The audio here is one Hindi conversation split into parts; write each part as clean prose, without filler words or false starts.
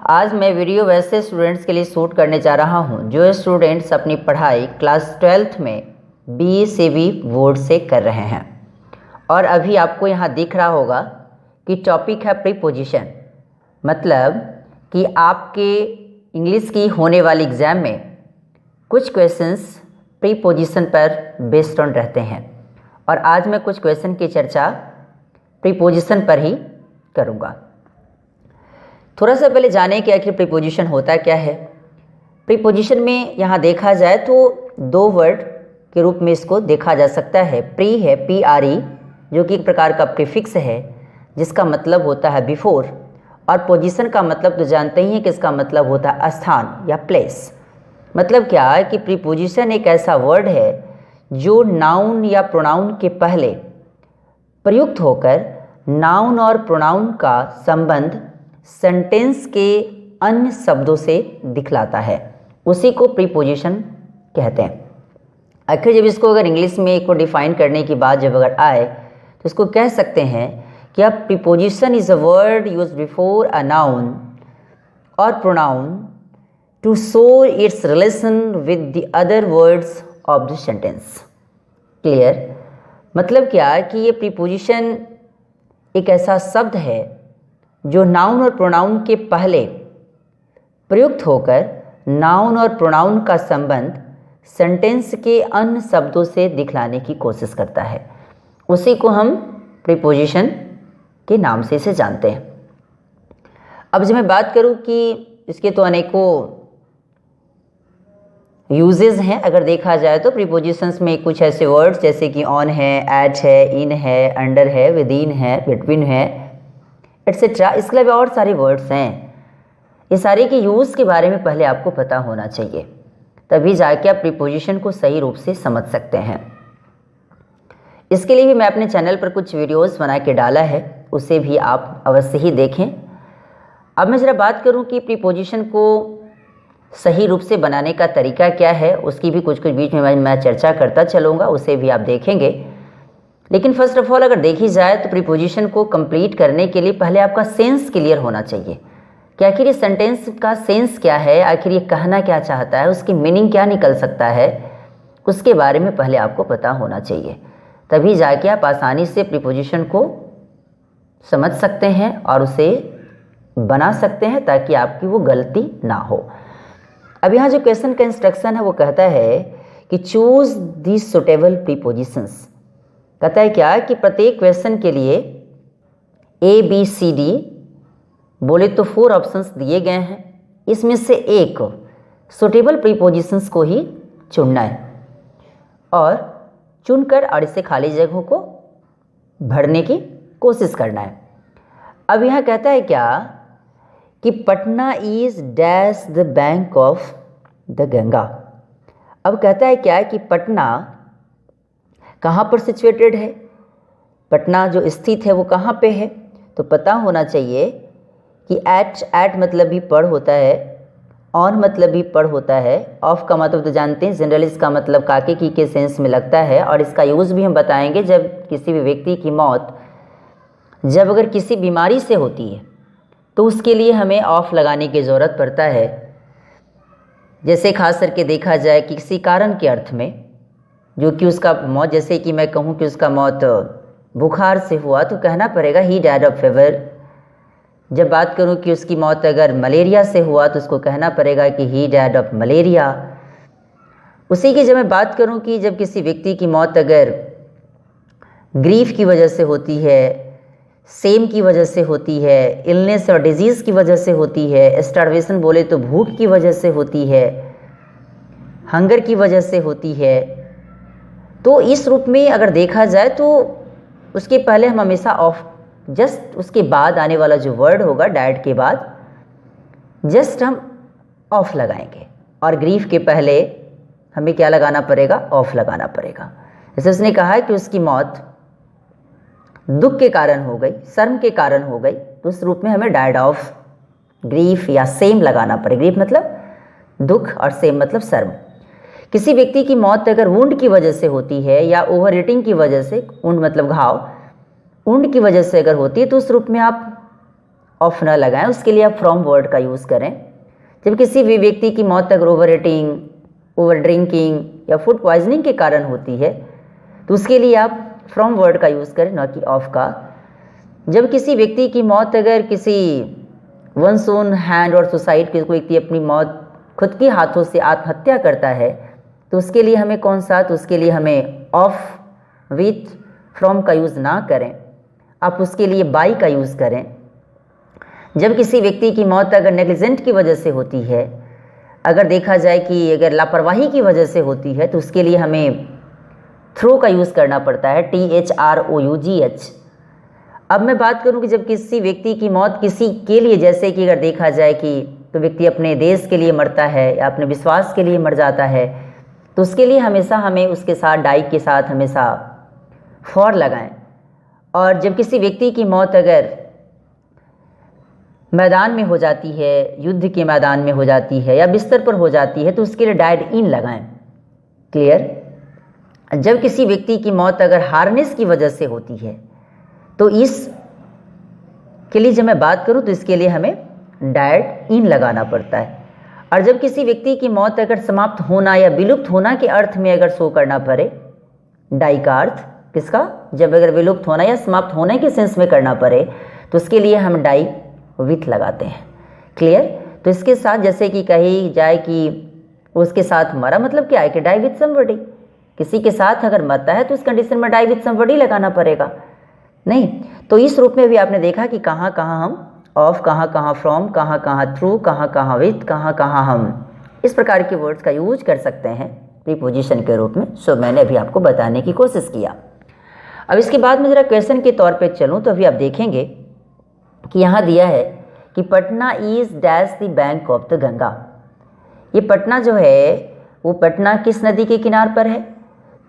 आज मैं वीडियो वैसे स्टूडेंट्स के लिए शूट करने जा रहा हूं जो स्टूडेंट्स अपनी पढ़ाई क्लास 12th में BE/CB बोर्ड से कर रहे हैं। और अभी आपको यहां दिख रहा होगा कि टॉपिक है प्रीपोजिशन, मतलब कि आपके इंग्लिश की होने वाली एग्ज़ाम में कुछ क्वेश्चंस प्रीपोजिशन पर बेस्ड ऑन रहते हैं। और आज मैं कुछ क्वेश्चन की चर्चा प्रीपोजिशन पर ही करूँगा। थोड़ा सा पहले जाने कि आखिर प्रीपोजिशन होता क्या है। प्रीपोजिशन में यहाँ देखा जाए तो दो वर्ड के रूप में इसको देखा जा सकता है। प्री है PRE, जो कि एक प्रकार का प्रीफिक्स है जिसका मतलब होता है बिफोर, और पोजीशन का मतलब तो जानते ही हैं कि इसका मतलब होता है स्थान या प्लेस। मतलब क्या है कि प्रीपोजिशन एक ऐसा वर्ड है जो नाउन या प्रोनाउन के पहले प्रयुक्त होकर नाउन और प्रोनाउन का संबंध सेंटेंस के अन्य शब्दों से दिखलाता है, उसी को प्रीपोजिशन कहते हैं। आखिर जब इसको अगर इंग्लिश में इसको डिफाइन करने की बात जब अगर आए तो इसको कह सकते हैं कि अब preposition is a word use before a noun और pronoun to show its relation with the other words of the sentence. Clear? मतलब क्या कि ये प्रीपोजिशन एक ऐसा शब्द है जो नाउन और प्रोनाउन के पहले प्रयुक्त होकर नाउन और प्रोनाउन का संबंध सेंटेंस के अन्य शब्दों से दिखलाने की कोशिश करता है, उसी को हम प्रीपोजिशन के नाम से इसे जानते हैं। अब जब मैं बात करूं कि इसके तो अनेकों यूजेस हैं। अगर देखा जाए तो प्रीपोजिशंस में कुछ ऐसे वर्ड्स जैसे कि ऑन है, एट है, इन है, अंडर है, विद इन है, बिटवीन है, एटसेट्रा। इसके अलावा और सारे वर्ड्स हैं। ये सारे के यूज़ के बारे में पहले आपको पता होना चाहिए, तभी जाके आप प्रीपोजिशन को सही रूप से समझ सकते हैं। इसके लिए भी मैं अपने चैनल पर कुछ वीडियोस बना के डाला है, उसे भी आप अवश्य ही देखें। अब मैं ज़रा बात करूं कि प्रीपोजिशन को सही रूप से बनाने का तरीका क्या है, उसकी भी कुछ बीच में मैं चर्चा करता चलूँगा, उसे भी आप देखेंगे। लेकिन फर्स्ट ऑफ ऑल अगर देखी जाए तो प्रीपोजिशन को कंप्लीट करने के लिए पहले आपका सेंस क्लियर होना चाहिए कि आखिर ये सेंटेंस का सेंस क्या है, आखिर ये कहना क्या चाहता है, उसकी मीनिंग क्या निकल सकता है, उसके बारे में पहले आपको पता होना चाहिए। तभी जाके आप आसानी से प्रीपोजिशन को समझ सकते हैं और उसे बना सकते हैं ताकि आपकी वो गलती ना हो। अब यहाँ जो क्वेश्चन का इंस्ट्रक्शन है वो कहता है कि चूज दी सुटेबल प्रीपोजिशंस। कहता है क्या कि प्रत्येक क्वेश्चन के लिए ABCD बोले तो 4 ऑप्शंस दिए गए हैं, इसमें से एक सुटेबल प्रीपोजिशंस को ही चुनना है और चुनकर और इसे खाली जगहों को भरने की कोशिश करना है। अब यहाँ कहता है क्या कि Patna is dash the bank of the Ganga. अब कहता है क्या कि पटना कहाँ पर सिचुएटेड है, पटना जो स्थित है वो कहाँ पे है। तो पता होना चाहिए कि एट मतलब भी पर होता है, ऑन मतलब भी पर होता है, ऑफ का मतलब तो जानते हैं जनरली इसका मतलब काके की के सेंस में लगता है। और इसका यूज़ भी हम बताएंगे जब किसी भी व्यक्ति की मौत जब अगर किसी बीमारी से होती है तो उसके लिए हमें ऑफ लगाने की ज़रूरत पड़ता है। जैसे खास करके देखा जाए कि किसी कारण के अर्थ में जो कि उसका मौत, जैसे कि मैं कहूँ कि उसका मौत बुखार से हुआ तो कहना पड़ेगा ही डाइड ऑफ फीवर। जब बात करूँ कि उसकी मौत अगर मलेरिया से हुआ तो उसको कहना पड़ेगा कि ही डाइड ऑफ मलेरिया। उसी की जब मैं बात करूँ कि जब किसी व्यक्ति की मौत अगर ग्रीफ की वजह से होती है, सेम की वजह से होती है, इलनेस और डिजीज़ की वजह से होती है, स्टार्वेशन बोले तो भूख की वजह से होती है, हंगर की वजह से होती है, तो इस रूप में अगर देखा जाए तो उसके पहले हम हमेशा ऑफ, जस्ट उसके बाद आने वाला जो वर्ड होगा डाइड के बाद जस्ट हम ऑफ लगाएंगे और ग्रीफ के पहले हमें क्या लगाना पड़ेगा, ऑफ लगाना पड़ेगा। जैसे उसने कहा है कि उसकी मौत दुख के कारण हो गई, शर्म के कारण हो गई, तो उस रूप में हमें डाइड ऑफ ग्रीफ या सेम लगाना पड़ेगा। ग्रीफ मतलब दुख और सेम मतलब शर्म। किसी व्यक्ति की मौत अगर वुंड की वजह से होती है या ओवर ईटिंग की वजह से, वुंड मतलब घाव, वुंड की वजह से अगर होती है तो उस रूप में आप ऑफ न लगाएं, उसके लिए आप फ्रॉम वर्ड का यूज़ करें। जब किसी भी व्यक्ति की मौत अगर ओवर ईटिंग, ओवर ड्रिंकिंग या फूड पॉइजनिंग के कारण होती है तो उसके लिए आप फ्रॉम वर्ड का यूज़ करें, न कि ऑफ का। जब किसी व्यक्ति की मौत अगर किसी वंस ओन हैंड और सुसाइड, कोई व्यक्ति अपनी मौत खुद के हाथों से आत्महत्या करता है तो उसके लिए हमें कौन सा, तो उसके लिए हमें ऑफ विथ फ्रॉम का यूज़ ना करें, आप उसके लिए बाई का यूज़ करें। जब किसी व्यक्ति की मौत अगर नेग्लिजेंट की वजह से होती है, अगर देखा जाए कि अगर लापरवाही की वजह से होती है तो उसके लिए हमें थ्रो का यूज़ करना पड़ता है, THROUGH। अब मैं बात करूं कि जब किसी व्यक्ति की मौत किसी के लिए, जैसे कि अगर देखा जाए कि तो व्यक्ति अपने देश के लिए मरता है या अपने विश्वास के लिए मर जाता है तो उसके लिए हमेशा हमें उसके साथ डाई के साथ हमेशा फॉर लगाएं। और जब किसी व्यक्ति की मौत अगर मैदान में हो जाती है, युद्ध के मैदान में हो जाती है या बिस्तर पर हो जाती है तो उसके लिए डाइड इन लगाएं। क्लियर? जब किसी व्यक्ति की मौत अगर हार्नेस की वजह से होती है तो इस के लिए जब मैं बात करूं तो इसके लिए हमें डाइड इन लगाना पड़ता है। और जब किसी व्यक्ति की मौत अगर समाप्त होना या विलुप्त होना के अर्थ में अगर शो करना पड़े, डाई का अर्थ किसका, जब अगर विलुप्त होना या समाप्त होने के सेंस में करना पड़े तो उसके लिए हम डाई विथ लगाते हैं। क्लियर? तो इसके साथ जैसे कि कही जाए कि उसके साथ मरा, मतलब क्या है कि डाई विथ समबडी, किसी के साथ अगर मरता है तो उस कंडीशन में डाई विथ समबडी लगाना पड़ेगा। नहीं तो इस रूप में भी आपने देखा कि कहाँ कहाँ हम ऑफ, कहाँ कहाँ फ्रॉम, कहाँ कहाँ थ्रू, कहाँ कहाँ विथ, कहाँ कहाँ हम इस प्रकार के वर्ड्स का यूज कर सकते हैं प्रीपोजिशन के रूप में। सो मैंने अभी आपको बताने की कोशिश किया। अब इसके बाद में ज़रा क्वेश्चन के तौर पे चलूँ तो अभी आप देखेंगे कि यहाँ दिया है कि Patna is dash the bank of the Ganga. ये पटना जो है वो पटना किस नदी के किनार पर है,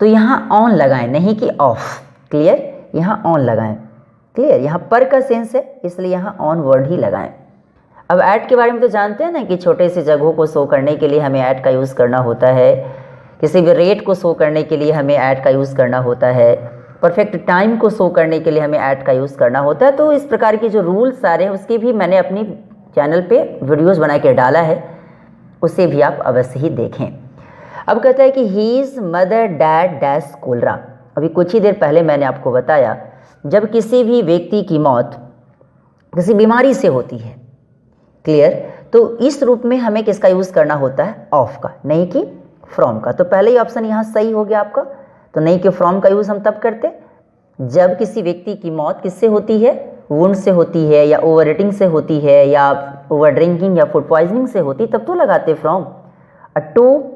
तो यहाँ ऑन लगाएं, नहीं कि ऑफ। क्लियर? यहाँ ऑन लगाएं। क्लियर? यहाँ पर का सेंस है इसलिए यहाँ ऑन वर्ड ही लगाएं। अब ऐट के बारे में तो जानते हैं ना कि छोटे से जगहों को शो करने के लिए हमें ऐट का यूज़ करना होता है, किसी भी रेट को शो करने के लिए हमें ऐट का यूज़ करना होता है, परफेक्ट टाइम को शो करने के लिए हमें ऐट का यूज़ करना होता है। तो इस प्रकार के जो रूल्स सारे हैं उसकी भी मैंने अपनी चैनल पे वीडियोस बना के डाला है, उसे भी आप अवश्य ही देखें। अब कहता है कि his mother died dash cholera. अभी कुछ ही देर पहले मैंने आपको बताया जब किसी भी व्यक्ति की मौत किसी बीमारी से होती है, क्लियर, तो इस रूप में हमें किसका यूज़ करना होता है, ऑफ का, नहीं कि फ्रॉम का। तो पहले ही ऑप्शन यहाँ सही हो गया आपका। तो नहीं कि फ्रॉम का यूज़ हम तब करते जब किसी व्यक्ति की मौत किससे होती है, वुंड से होती है या ओवर ईटिंग से होती है या ओवर ड्रिंकिंग या फूड पॉइजनिंग से होती, तब तो लगाते फ्रॉम। और टू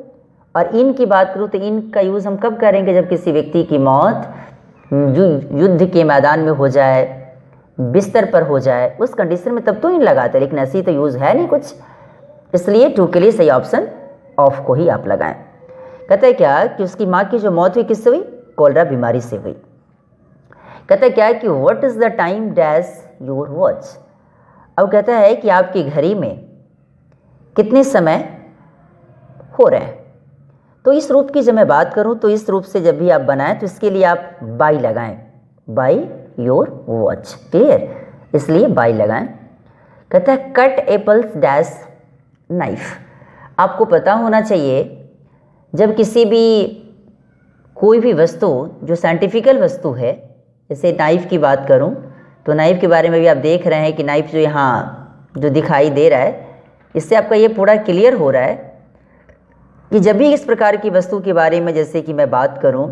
और इन की बात करूँ तो इन का यूज़ हम कब करेंगे, जब किसी व्यक्ति की मौत युद्ध के मैदान में हो जाए, बिस्तर पर हो जाए, उस कंडीशन में तब तो इन लगाते, लेकिन ऐसी तो यूज़ है नहीं कुछ, इसलिए टू के लिए सही ऑप्शन ऑफ को ही आप लगाएं। कहता है क्या कि उसकी माँ की जो मौत हुई किससे हुई, कोलरा बीमारी से हुई। कहता है क्या है कि what is the time dash your watch. अब कहता है कि आपकी घड़ी में कितने समय हो रहे हैं। तो इस रूप की जब मैं बात करूं तो इस रूप से जब भी आप बनाएं तो इसके लिए आप बाई लगाएं, बाई योर वॉच। क्लियर? इसलिए बाई लगाएं। कहता है कट एप्पल्स डैश नाइफ। आपको पता होना चाहिए जब किसी भी कोई भी वस्तु जो साइंटिफिकल वस्तु है, जैसे नाइफ की बात करूं तो नाइफ के बारे में भी आप देख रहे हैं कि नाइफ जो यहाँ जो दिखाई दे रहा है, इससे आपका ये पूरा क्लियर हो रहा है कि जब भी इस प्रकार की वस्तु के बारे में जैसे कि मैं बात करूं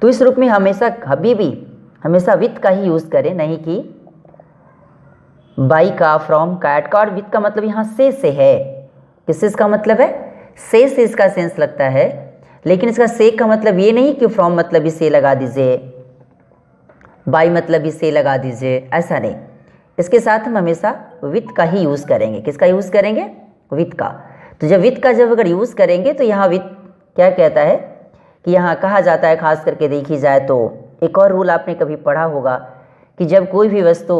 तो इस रूप में हमेशा कभी भी हमेशा विथ का ही यूज़ करें, नहीं कि बाई का, फ्रॉम का, एट का। और विथ का मतलब यहाँ से है, किस इसका मतलब है, से इसका सेंस लगता है, लेकिन इसका से का मतलब ये नहीं कि फ्रॉम मतलब इसे लगा दीजिए, बाई मतलब इसे लगा दीजिए, ऐसा नहीं। इसके साथ हम हमेशा विथ का ही यूज़ करेंगे। किसका यूज़ करेंगे, विथ का। तो जब विथ का जब अगर यूज़ करेंगे तो यहाँ विथ क्या कहता है कि यहाँ कहा जाता है, खास करके देखी जाए तो एक और रूल आपने कभी पढ़ा होगा कि जब कोई भी वस्तु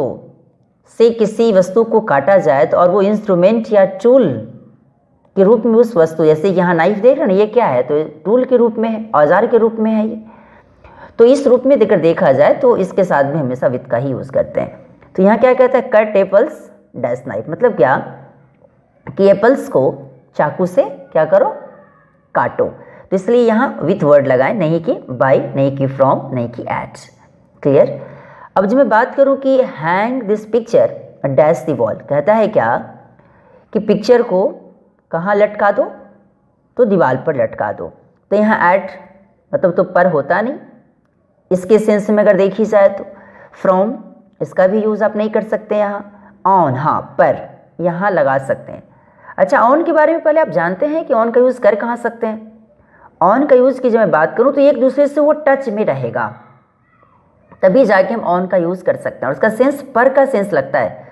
से किसी वस्तु को काटा जाए तो और वो इंस्ट्रूमेंट या टूल के रूप में उस वस्तु, जैसे यहाँ नाइफ देख रहे हैं ये क्या है, तो टूल के रूप में है, औजार के रूप में है ये, तो इस रूप में देखा जाए तो इसके साथ में हमेशा विथ का ही यूज़ करते हैं। तो यहाँ क्या कहता है, कट एप्पल्स डैश नाइफ, मतलब क्या कि एप्पल्स को चाकू से क्या करो, काटो। तो इसलिए यहाँ विथ वर्ड लगाएं, नहीं कि बाय, नहीं कि फ्रॉम, नहीं कि एट। क्लियर। अब जब मैं बात करूँ कि hang this picture dash the wall, कहता है क्या कि पिक्चर को कहाँ लटका दो, तो दीवार पर लटका दो। तो यहाँ एट मतलब तो पर होता नहीं, इसके सेंस में अगर देखी जाए तो फ्रॉम इसका भी यूज़ आप नहीं कर सकते यहाँ। ऑन, हाँ पर यहाँ लगा सकते हैं। अच्छा, ऑन के बारे में पहले आप जानते हैं कि ऑन का यूज़ कर कहाँ सकते हैं। ऑन का यूज़ की जब मैं बात करूँ तो एक दूसरे से वो टच में रहेगा, तभी जाके हम ऑन का यूज़ कर सकते हैं, और उसका सेंस पर का सेंस लगता है।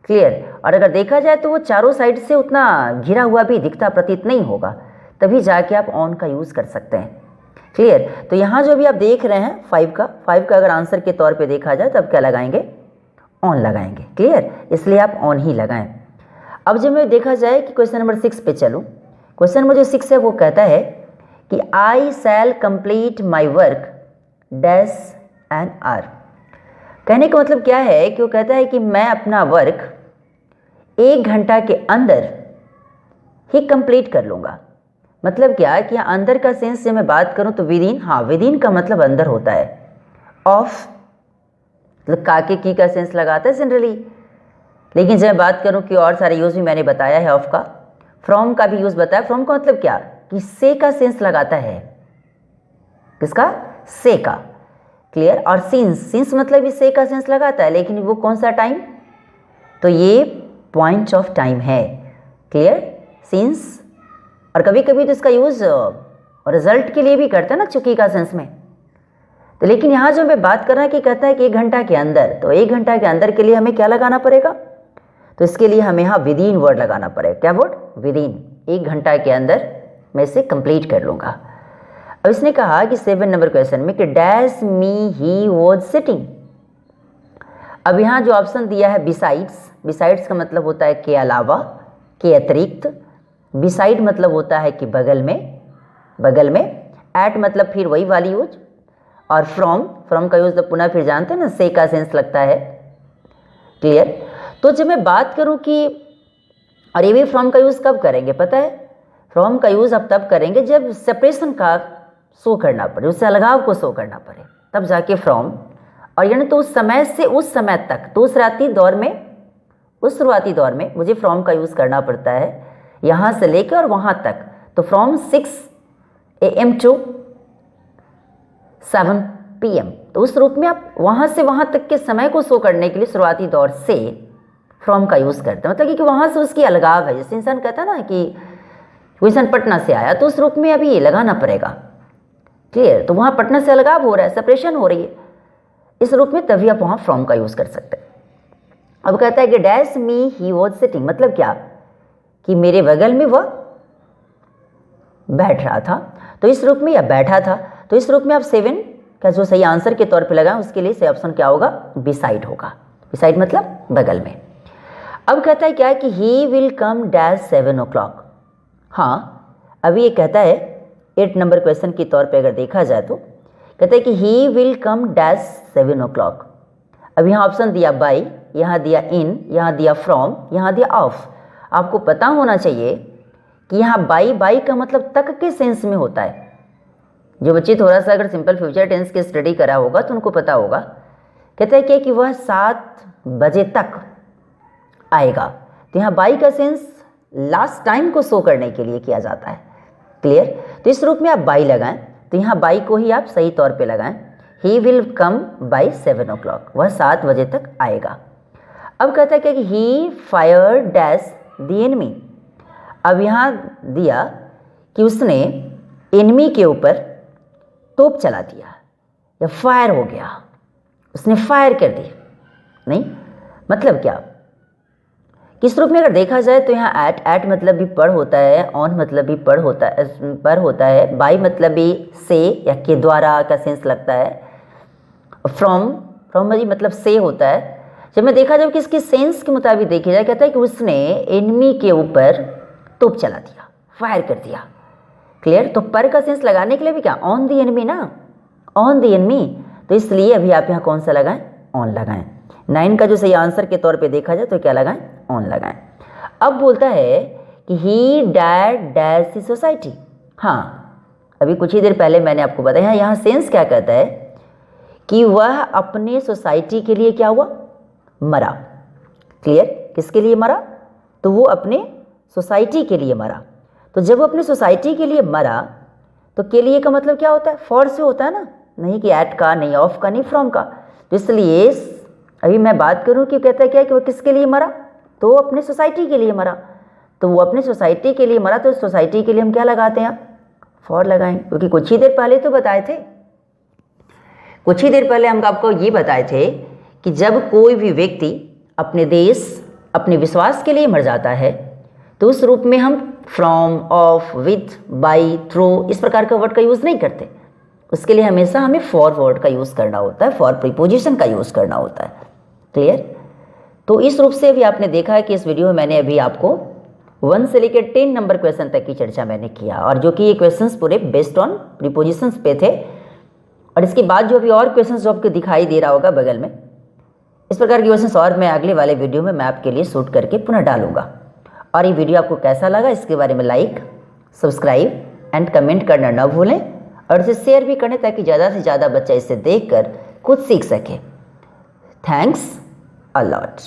क्लियर। और अगर देखा जाए तो वो चारों साइड से उतना घिरा हुआ भी दिखता प्रतीत नहीं होगा, तभी जाके आप ऑन का यूज़ कर सकते हैं। क्लियर। तो यहाँ जो भी आप देख रहे हैं 5 का अगर आंसर के तौर पे देखा जाए तब क्या लगाएंगे, ऑन लगाएंगे। क्लियर, इसलिए आप ऑन ही लगाएं। अब जब मैं देखा जाए कि क्वेश्चन नंबर 6 पे चलूँ, क्वेश्चन नंबर जो 6 है वो कहता है कि I shall complete my work dash N R. कहने का मतलब क्या है कि वो कहता है कि मैं अपना वर्क 1 घंटा के अंदर ही कंप्लीट कर लूँगा। मतलब क्या कि अंदर का सेंस से मैं बात करूं तो विदिन, हाँ विदिन का मतलब अंदर होता है। ऑफ मतलब काके की का सेंस लगाता है जनरली, लेकिन जब मैं बात करूं कि और सारे यूज़ भी मैंने बताया है ऑफ का, फ्रॉम का भी यूज़ बताया। फ्रॉम का मतलब क्या कि से का सेंस लगाता है, किसका, से का। क्लियर। और सिंस मतलब भी से का सेंस लगाता है, लेकिन वो कौन सा टाइम, तो ये पॉइंट ऑफ टाइम है। Clear, since. और कभी कभी तो इसका यूज़ रिजल्ट के लिए भी करते हैं ना, चुकी का सेंस में। तो लेकिन यहाँ जो मैं बात कर रहा है कि कहता है कि 1 घंटा के अंदर, तो 1 घंटा के अंदर के लिए हमें क्या लगाना पड़ेगा, तो इसके लिए हमें यहाँ विदिन वर्ड लगाना पड़ेगा। क्या वर्ड, विदिन। 1 घंटा के अंदर मैं इसे कंप्लीट कर लूँगा। अब इसने कहा कि 7 नंबर क्वेश्चन में कि dash me he was sitting. अब यहाँ जो ऑप्शन दिया है बिसाइड्स, बिसाइड्स का मतलब होता है के अलावा, के अतिरिक्त। बिसाइड मतलब होता है कि बगल में, बगल में। एट मतलब फिर वही वाली यूज। और फ्रॉम का यूज तो पुनः फिर जानते हैं ना, से का सेंस लगता है। क्लियर। तो जब मैं बात करूं कि, और ये भी फ्रॉम का यूज कब करेंगे पता है, फ्रॉम का यूज अब तब करेंगे जब सेपरेशन का शो करना पड़े, उससे अलगाव को शो करना पड़े, तब जाके फ्रॉम। और यानी तो उस समय से उस समय तक, तो उस शुरुआती दौर में मुझे फ्रॉम का यूज करना पड़ता है, यहाँ से लेकर और वहाँ तक। तो फ्रॉम 6 AM टू 7 PM, तो उस रूप में आप वहाँ से वहाँ तक के समय को शो करने के लिए शुरुआती दौर से फ्रॉम का यूज़ करते हैं। मतलब कि वहाँ से उसकी अलगाव है। जैसे इंसान कहता है ना कि कोई इंसान पटना से आया, तो उस रूप में अभी ये लगाना पड़ेगा। क्लियर। तो वहाँ पटना से अलगाव हो रहा है, सेपरेशन हो रही है, इस रूप में तभी आप वहाँ फ्रॉम का यूज़ कर सकते हैं। अब कहता है कि dash me he was sitting, मतलब क्या कि मेरे बगल में वह बैठ रहा था, तो इस रूप में, या बैठा था, तो इस रूप में आप 7 का जो सही आंसर के तौर पे लगाएं, उसके लिए सही ऑप्शन क्या होगा, बिसाइड होगा। बिसाइड मतलब बगल में। अब कहता है क्या है कि he will come dash 7 o'clock। हाँ, अभी ये कहता है 8 नंबर क्वेश्चन के तौर पे अगर देखा जाए तो कहता है कि he will come dash 7 o'clock। अब यहाँ ऑप्शन दिया बाई, यहाँ दिया इन, यहाँ दिया फ्रॉम, यहाँ दिया ऑफ। आपको पता होना चाहिए कि यहाँ बाई का मतलब तक के सेंस में होता है। जो बच्चे थोड़ा सा अगर सिंपल फ्यूचर टेंस की स्टडी करा होगा तो उनको पता होगा। कहता है क्या कि वह 7 बजे तक आएगा। तो यहाँ बाई का सेंस लास्ट टाइम को शो करने के लिए किया जाता है। क्लियर। तो इस रूप में आप बाई लगाएं, तो यहाँ बाई को ही आप सही तौर पे लगाएं। He will come by 7 o'clock, वह 7 बजे तक आएगा। अब कहता है कि ही फायर डैश द एनिमी। अब यहाँ दिया कि उसने एनिमी के ऊपर तोप चला दिया या फायर हो गया, उसने फायर कर दी। नहीं, मतलब क्या, किस रूप में अगर देखा जाए तो यहाँ एट मतलब भी पर होता है, ऑन मतलब भी पर होता है, बाई मतलब भी से या के द्वारा का सेंस लगता है, फ्रॉम मतलब से होता है। जब मैं देखा जाए कि इसके सेंस के मुताबिक देखा जाए, कहता है कि उसने एनिमी के ऊपर तोप चला दिया, फायर कर दिया। क्लियर। तो पर का सेंस लगाने के लिए भी क्या, ऑन द एनिमी ना, ऑन द एनिमी। तो इसलिए अभी आप यहाँ कौन सा लगाएं, ऑन लगाएं। 9 का जो सही आंसर के तौर पे देखा जाए तो क्या लगाएं, ऑन लगाएं। अब बोलता है कि ही डैड डैश द सोसाइटी। हाँ, अभी कुछ ही देर पहले मैंने आपको बताया यहाँ सेंस क्या कहता है कि वह अपने सोसाइटी के लिए क्या हुआ, मरा। क्लियर, किसके लिए मरा, तो वो अपने सोसाइटी के लिए मरा। तो जब वो अपने सोसाइटी के लिए मरा तो के लिए का मतलब क्या होता है, फॉर से होता है ना, नहीं कि एट का, नहीं ऑफ का, नहीं फ्रॉम का। तो इसलिए अभी मैं बात करूं कि कहता है क्या कि वो किसके लिए मरा, तो वो अपने सोसाइटी के लिए मरा। तो वो अपने सोसाइटी के लिए मरा, तो सोसाइटी के लिए हम क्या लगाते हैं, फॉर लगाएंगे, क्योंकि कुछ ही देर पहले तो बताए थे, कुछ ही देर पहले हम आपको ये बताए थे कि जब कोई भी व्यक्ति अपने देश, अपने विश्वास के लिए मर जाता है तो उस रूप में हम from, of, with, by, through इस प्रकार का वर्ड का यूज़ नहीं करते। उसके लिए हमेशा हमें फॉर वर्ड का यूज़ करना होता है, फॉर प्रीपोजिशन का यूज़ करना होता है। क्लियर, तो इस रूप से अभी आपने देखा है कि इस वीडियो में मैंने अभी आपको 1 से लेकर 10 नंबर क्वेश्चन तक की चर्चा मैंने किया, और जो कि ये क्वेश्चंस पूरे बेस्ड ऑन प्रीपोजिशंस पे थे। और इसके बाद जो अभी और क्वेश्चंस जो आपको दिखाई दे रहा होगा बगल में, इस प्रकार के क्वेश्चंस और मैं अगले वाले वीडियो में मैं आपके लिए शूट करके पुनः डालूंगा। और ये वीडियो आपको कैसा लगा इसके बारे में लाइक, सब्सक्राइब एंड कमेंट करना ना भूलें, और इसे शेयर भी करें ताकि ज़्यादा से ज़्यादा बच्चा इसे देखकर कुछ सीख सके। Thanks a lot.